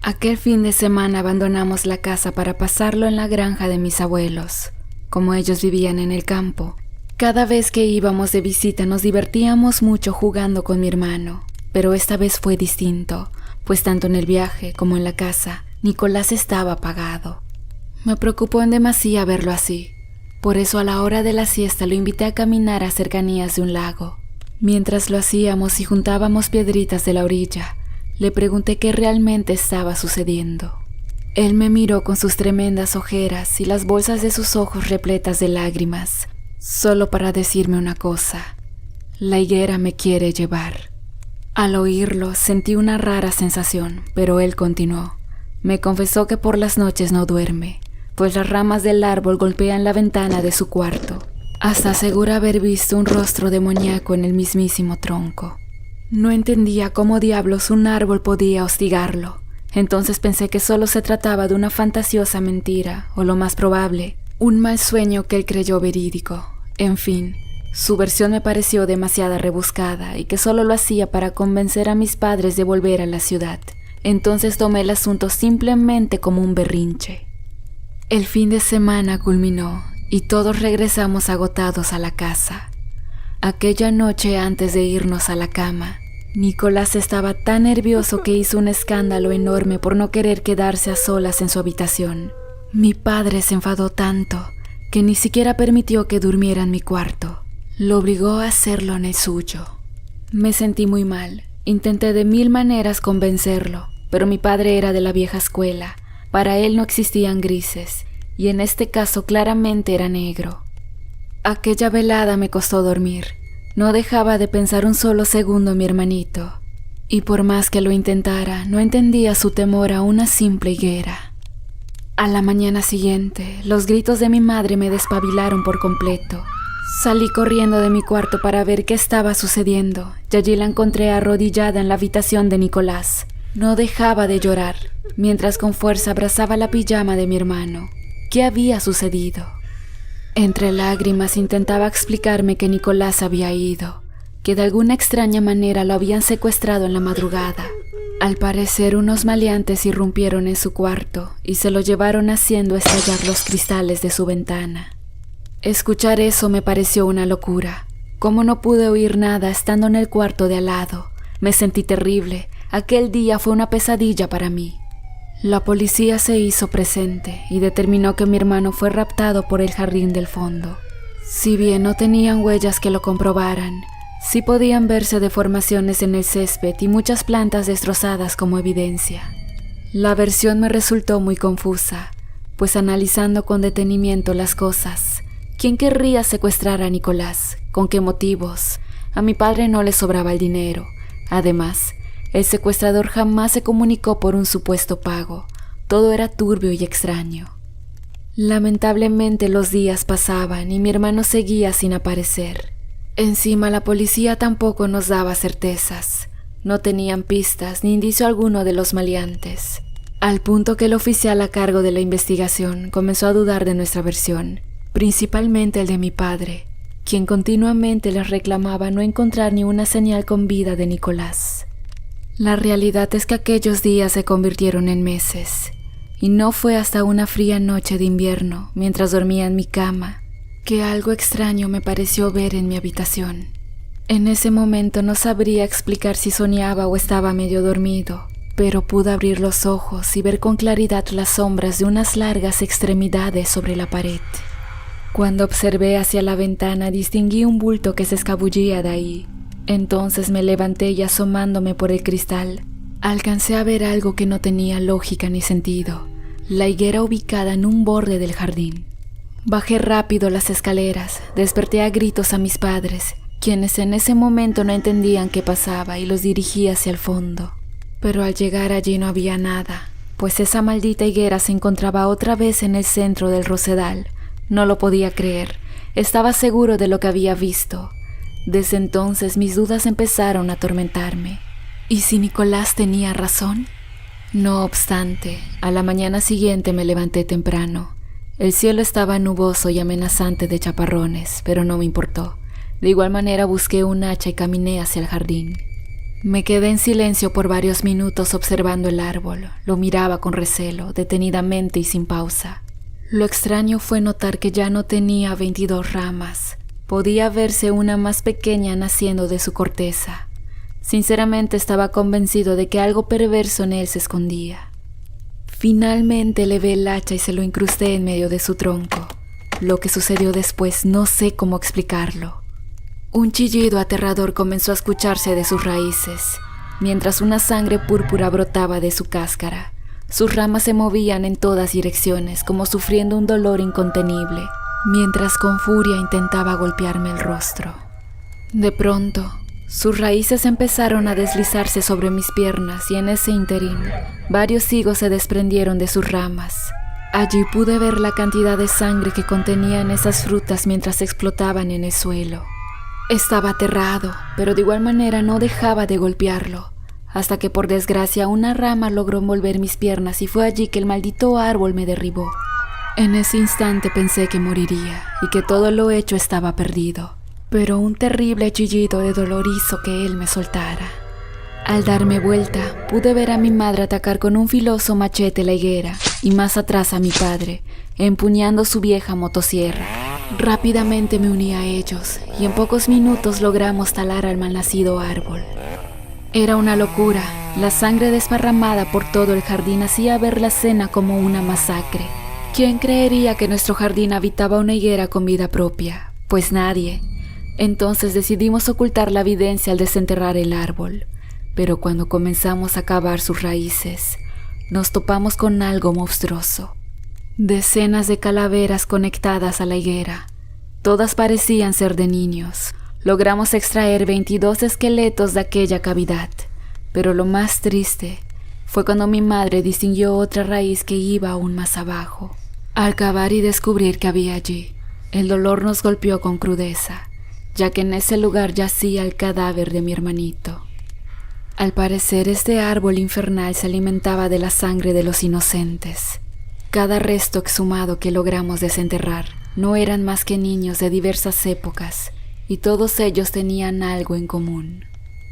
Aquel fin de semana abandonamos la casa para pasarlo en la granja de mis abuelos. Como ellos vivían en el campo, cada vez que íbamos de visita nos divertíamos mucho jugando con mi hermano. Pero esta vez fue distinto, pues tanto en el viaje como en la casa, Nicolás estaba apagado. Me preocupó en demasía verlo así. Por eso a la hora de la siesta lo invité a caminar a cercanías de un lago. Mientras lo hacíamos y juntábamos piedritas de la orilla, le pregunté qué realmente estaba sucediendo. Él me miró con sus tremendas ojeras y las bolsas de sus ojos repletas de lágrimas, solo para decirme una cosa: la higuera me quiere llevar. Al oírlo, sentí una rara sensación, pero él continuó. Me confesó que por las noches no duerme, pues las ramas del árbol golpean la ventana de su cuarto. Hasta asegura haber visto un rostro demoníaco en el mismísimo tronco. No entendía cómo diablos un árbol podía hostigarlo. Entonces pensé que solo se trataba de una fantasiosa mentira, o lo más probable, un mal sueño que él creyó verídico. En fin, su versión me pareció demasiado rebuscada y que solo lo hacía para convencer a mis padres de volver a la ciudad. Entonces tomé el asunto simplemente como un berrinche. El fin de semana culminó y todos regresamos agotados a la casa. Aquella noche antes de irnos a la cama, Nicolás estaba tan nervioso que hizo un escándalo enorme por no querer quedarse a solas en su habitación. Mi padre se enfadó tanto que ni siquiera permitió que durmiera en mi cuarto. Lo obligó a hacerlo en el suyo. Me sentí muy mal. Intenté de 1000 maneras convencerlo, pero mi padre era de la vieja escuela. Para él no existían grises, y en este caso claramente era negro. Aquella velada me costó dormir. No dejaba de pensar un solo segundo en mi hermanito. y por más que lo intentara, no entendía su temor a una simple higuera. A la mañana siguiente, los gritos de mi madre me despabilaron por completo. Salí corriendo de mi cuarto para ver qué estaba sucediendo, y allí la encontré arrodillada en la habitación de Nicolás. No dejaba de llorar, mientras con fuerza abrazaba la pijama de mi hermano. ¿Qué había sucedido? Entre lágrimas intentaba explicarme que Nicolás había ido, que de alguna extraña manera lo habían secuestrado en la madrugada. Al parecer, unos maleantes irrumpieron en su cuarto y se lo llevaron haciendo estallar los cristales de su ventana. Escuchar eso me pareció una locura. Como no pude oír nada estando en el cuarto de al lado, me sentí terrible. Aquel día fue una pesadilla para mí. La policía se hizo presente y determinó que mi hermano fue raptado por el jardín del fondo. Si bien no tenían huellas que lo comprobaran, sí podían verse deformaciones en el césped y muchas plantas destrozadas como evidencia. La versión me resultó muy confusa, pues analizando con detenimiento las cosas, ¿quién querría secuestrar a Nicolás? ¿Con qué motivos? A mi padre no le sobraba el dinero. Además, el secuestrador jamás se comunicó por un supuesto pago. Todo era turbio y extraño. Lamentablemente los días pasaban y mi hermano seguía sin aparecer. Encima la policía tampoco nos daba certezas. No tenían pistas ni indicio alguno de los maleantes. Al punto que el oficial a cargo de la investigación comenzó a dudar de nuestra versión, principalmente el de mi padre, quien continuamente les reclamaba no encontrar ni una señal con vida de Nicolás. La realidad es que aquellos días se convirtieron en meses, y no fue hasta una fría noche de invierno, mientras dormía en mi cama, que algo extraño me pareció ver en mi habitación. En ese momento no sabría explicar si soñaba o estaba medio dormido, pero pude abrir los ojos y ver con claridad las sombras de unas largas extremidades sobre la pared. Cuando observé hacia la ventana distinguí un bulto que se escabullía de ahí. Entonces me levanté y asomándome por el cristal, alcancé a ver algo que no tenía lógica ni sentido, la higuera ubicada en un borde del jardín. Bajé rápido las escaleras, desperté a gritos a mis padres, quienes en ese momento no entendían qué pasaba y los dirigí hacia el fondo. Pero al llegar allí no había nada, pues esa maldita higuera se encontraba otra vez en el centro del rosedal. No lo podía creer, estaba seguro de lo que había visto. Desde entonces mis dudas empezaron a atormentarme. ¿Y si Nicolás tenía razón? No obstante, a la mañana siguiente me levanté temprano. El cielo estaba nuboso y amenazante de chaparrones, pero no me importó. De igual manera busqué un hacha y caminé hacia el jardín. Me quedé en silencio por varios minutos observando el árbol. Lo miraba con recelo, detenidamente y sin pausa. Lo extraño fue notar que ya no tenía 22 ramas. Podía verse una más pequeña naciendo de su corteza. Sinceramente estaba convencido de que algo perverso en él se escondía. Finalmente levé el hacha y se lo incrusté en medio de su tronco. Lo que sucedió después no sé cómo explicarlo. Un chillido aterrador comenzó a escucharse de sus raíces, mientras una sangre púrpura brotaba de su cáscara. Sus ramas se movían en todas direcciones, como sufriendo un dolor incontenible, mientras con furia intentaba golpearme el rostro. De pronto, sus raíces empezaron a deslizarse sobre mis piernas y en ese interín, varios higos se desprendieron de sus ramas. Allí pude ver la cantidad de sangre que contenían esas frutas mientras explotaban en el suelo. Estaba aterrado, pero de igual manera no dejaba de golpearlo, hasta que por desgracia una rama logró envolver mis piernas y fue allí que el maldito árbol me derribó. En ese instante pensé que moriría y que todo lo hecho estaba perdido, pero un terrible chillido de dolor hizo que él me soltara. Al darme vuelta, pude ver a mi madre atacar con un filoso machete la higuera y más atrás a mi padre, empuñando su vieja motosierra. Rápidamente me uní a ellos y en pocos minutos logramos talar al malnacido árbol. Era una locura, la sangre desparramada por todo el jardín hacía ver la escena como una masacre. ¿Quién creería que nuestro jardín habitaba una higuera con vida propia? Pues nadie. Entonces decidimos ocultar la evidencia al desenterrar el árbol. Pero cuando comenzamos a cavar sus raíces, nos topamos con algo monstruoso. Decenas de calaveras conectadas a la higuera. Todas parecían ser de niños. Logramos extraer 22 esqueletos de aquella cavidad. pero lo más triste fue cuando mi madre distinguió otra raíz que iba aún más abajo. Al cavar y descubrir que había allí, el dolor nos golpeó con crudeza, ya que en ese lugar yacía el cadáver de mi hermanito. Al parecer, este árbol infernal se alimentaba de la sangre de los inocentes. Cada resto exhumado que logramos desenterrar no eran más que niños de diversas épocas, y todos ellos tenían algo en común.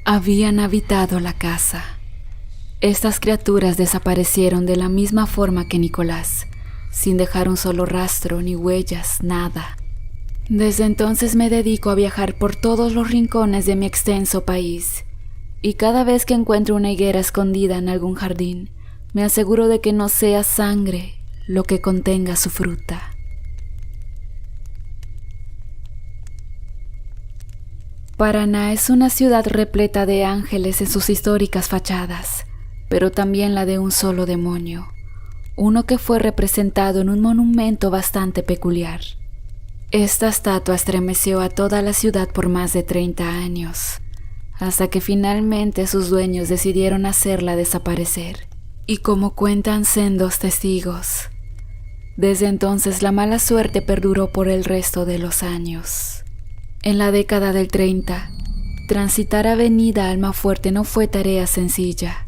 Habían habitado la casa. Estas criaturas desaparecieron de la misma forma que Nicolás, sin dejar un solo rastro ni huellas, nada. Desde entonces me dedico a viajar por todos los rincones de mi extenso país, y cada vez que encuentro una higuera escondida en algún jardín, me aseguro de que no sea sangre lo que contenga su fruta. Paraná es una ciudad repleta de ángeles en sus históricas fachadas, pero también la de un solo demonio, uno que fue representado en un monumento bastante peculiar. Esta estatua estremeció a toda la ciudad por más de 30 años, hasta que finalmente sus dueños decidieron hacerla desaparecer. Y como cuentan sendos testigos, desde entonces la mala suerte perduró por el resto de los años. En la década del 30, transitar Avenida Almafuerte no fue tarea sencilla.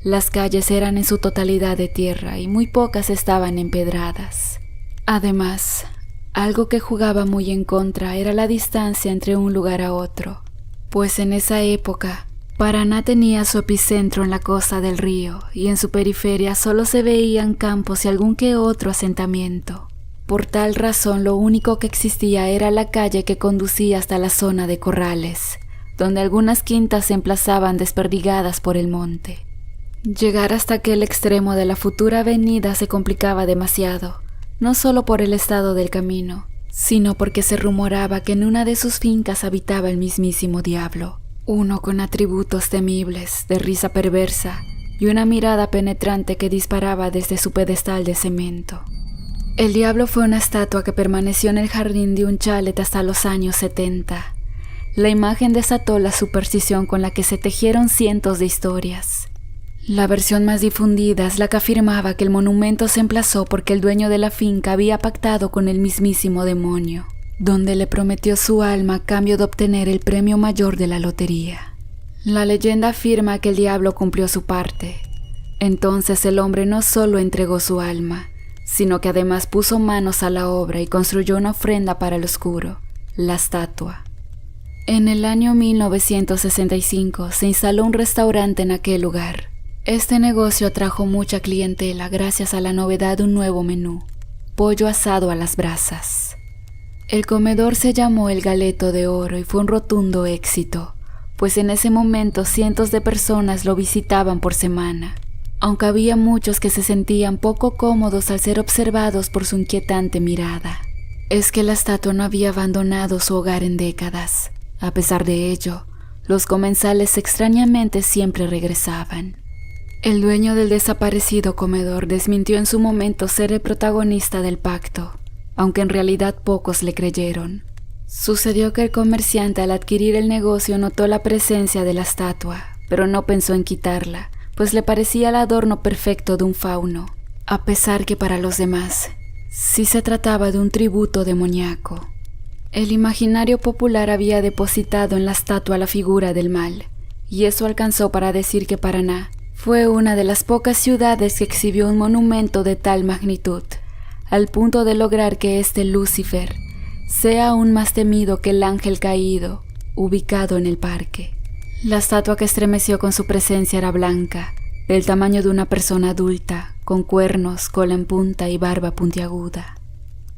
Las calles eran en su totalidad de tierra y muy pocas estaban empedradas. Además, algo que jugaba muy en contra era la distancia entre un lugar a otro, pues en esa época, Paraná tenía su epicentro en la costa del río y en su periferia solo se veían campos y algún que otro asentamiento. Por tal razón, lo único que existía era la calle que conducía hasta la zona de Corrales, donde algunas quintas se emplazaban desperdigadas por el monte. Llegar hasta aquel extremo de la futura avenida se complicaba demasiado, no solo por el estado del camino, sino porque se rumoraba que en una de sus fincas habitaba el mismísimo diablo, uno con atributos temibles, de risa perversa y una mirada penetrante que disparaba desde su pedestal de cemento. El diablo fue una estatua que permaneció en el jardín de un chalet hasta los años 70. La imagen desató la superstición con la que se tejieron cientos de historias. La versión más difundida es la que afirmaba que el monumento se emplazó porque el dueño de la finca había pactado con el mismísimo demonio, donde le prometió su alma a cambio de obtener el premio mayor de la lotería. La leyenda afirma que el diablo cumplió su parte. Entonces el hombre no solo entregó su alma, sino que además puso manos a la obra y construyó una ofrenda para el oscuro, la estatua. En el año 1965 se instaló un restaurante en aquel lugar. Este negocio atrajo mucha clientela gracias a la novedad de un nuevo menú, pollo asado a las brasas. El comedor se llamó El Galeto de Oro y fue un rotundo éxito, pues en ese momento cientos de personas lo visitaban por semana, aunque había muchos que se sentían poco cómodos al ser observados por su inquietante mirada. Es que la estatua no había abandonado su hogar en décadas. A pesar de ello, los comensales extrañamente siempre regresaban. El dueño del desaparecido comedor desmintió en su momento ser el protagonista del pacto, aunque en realidad pocos le creyeron. Sucedió que el comerciante al adquirir el negocio notó la presencia de la estatua, pero no pensó en quitarla, pues le parecía el adorno perfecto de un fauno, a pesar que para los demás sí se trataba de un tributo demoníaco. El imaginario popular había depositado en la estatua la figura del mal, y eso alcanzó para decir que Paraná fue una de las pocas ciudades que exhibió un monumento de tal magnitud, al punto de lograr que este Lucifer sea aún más temido que el ángel caído, ubicado en el parque. La estatua que estremeció con su presencia era blanca, del tamaño de una persona adulta, con cuernos, cola en punta y barba puntiaguda.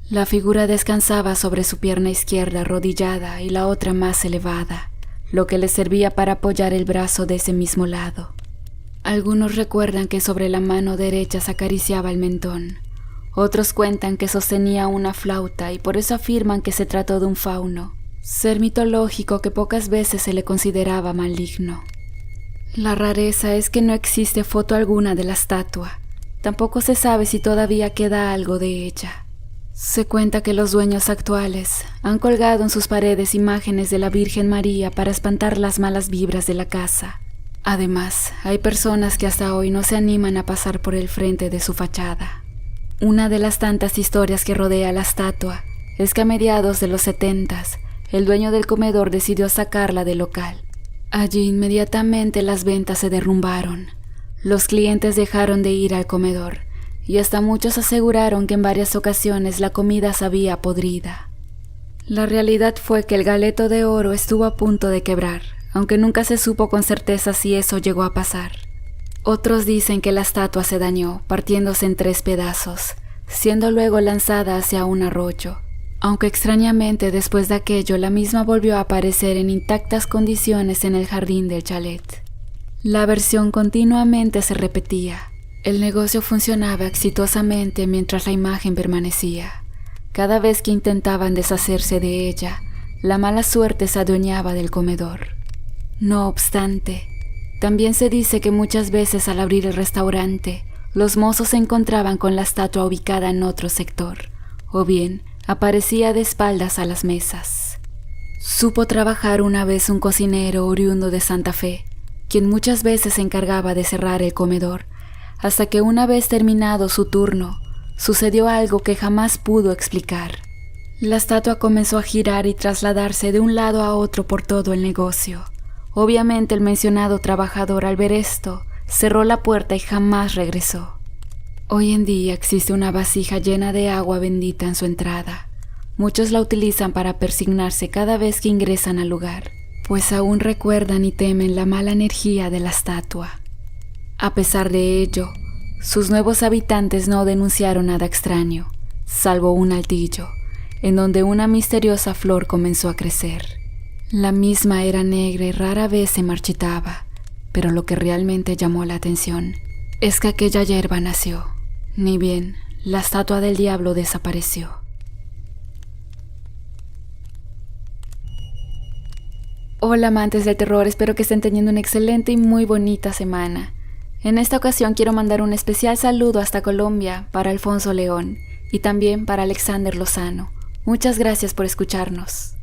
La figura descansaba sobre su pierna izquierda arrodillada y la otra más elevada, lo que le servía para apoyar el brazo de ese mismo lado. Algunos recuerdan que sobre la mano derecha se acariciaba el mentón. Otros cuentan que sostenía una flauta y por eso afirman que se trató de un fauno, ser mitológico que pocas veces se le consideraba maligno. La rareza es que no existe foto alguna de la estatua. Tampoco se sabe si todavía queda algo de ella. Se cuenta que los dueños actuales han colgado en sus paredes imágenes de la Virgen María para espantar las malas vibras de la casa, Además, hay personas que hasta hoy no se animan a pasar por el frente de su fachada. Una de las tantas historias que rodea la estatua es que a mediados de los 70s, el dueño del comedor decidió sacarla del local. Allí inmediatamente las ventas se derrumbaron. Los clientes dejaron de ir al comedor y hasta muchos aseguraron que en varias ocasiones la comida sabía podrida. La realidad fue que el Galeto de Oro estuvo a punto de quebrar, aunque nunca se supo con certeza si eso llegó a pasar. Otros dicen que la estatua se dañó, partiéndose en 3 pedazos, siendo luego lanzada hacia un arroyo, aunque extrañamente después de aquello la misma volvió a aparecer en intactas condiciones en el jardín del chalet. La versión continuamente se repetía. El negocio funcionaba exitosamente mientras la imagen permanecía. Cada vez que intentaban deshacerse de ella, la mala suerte se adueñaba del comedor. No obstante, también se dice que muchas veces al abrir el restaurante, los mozos se encontraban con la estatua ubicada en otro sector, o bien aparecía de espaldas a las mesas. Supo trabajar una vez un cocinero oriundo de Santa Fe, quien muchas veces se encargaba de cerrar el comedor, hasta que una vez terminado su turno, sucedió algo que jamás pudo explicar. La estatua comenzó a girar y trasladarse de un lado a otro por todo el negocio. Obviamente el mencionado trabajador al ver esto, cerró la puerta y jamás regresó. Hoy en día existe una vasija llena de agua bendita en su entrada. Muchos la utilizan para persignarse cada vez que ingresan al lugar, pues aún recuerdan y temen la mala energía de la estatua. A pesar de ello, sus nuevos habitantes no denunciaron nada extraño, salvo un altillo, en donde una misteriosa flor comenzó a crecer. La misma era negra y rara vez se marchitaba, pero lo que realmente llamó la atención es que aquella hierba nació, ni bien la estatua del diablo desapareció. Hola amantes del terror, espero que estén teniendo una excelente y muy bonita semana. En esta ocasión quiero mandar un especial saludo hasta Colombia para Alfonso León y también para Alexander Lozano. Muchas gracias por escucharnos.